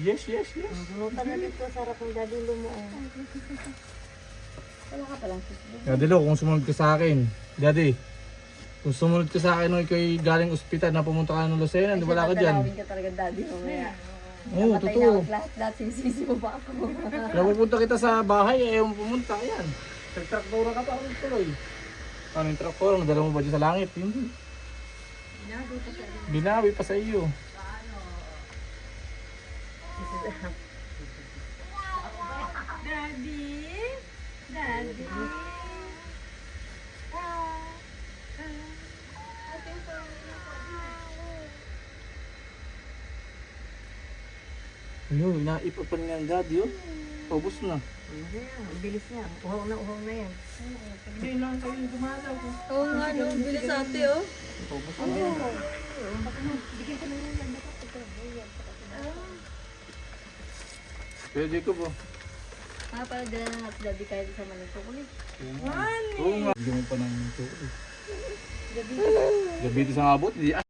Yes, yes, yes. Bunutan na dito, sarap ng daddy mo. Wala ka palang susunod. Daddy Lo, kung sumunod ka sa akin, Daddy, kung sumunod ka sa akin nung ikaw'y galing ospital na pumunta ka ng Lucena, di wala ka dyan. Dalawin ka talaga daddy mamaya. Oo, totoo. Lahat sinisisi mo pa ako. Kaya pupunta kita sa bahay, ayaw mo pumunta, ayan. Nagtraktora ka pa, tuloy. Ano yung traktora, nadala mo ba dyan sa langit? Hindi. Binawi pa sa iyo. Daddy? Daddy? Ayun, naipapan nga ang daddy, oh. Paubos na. Ang bilis niya. Uhaw na yan. Hindi lang kayo dumalaw. Oo nga, no. Bilis ate, oh. Paubos na yan. Bigyan ko na yan. Pwede ko po. Pala dala na natin daddy kahit sa maling chocolate. Oo nga. Bigyan mo pa ng chocolate. Gabi ito sa abot, di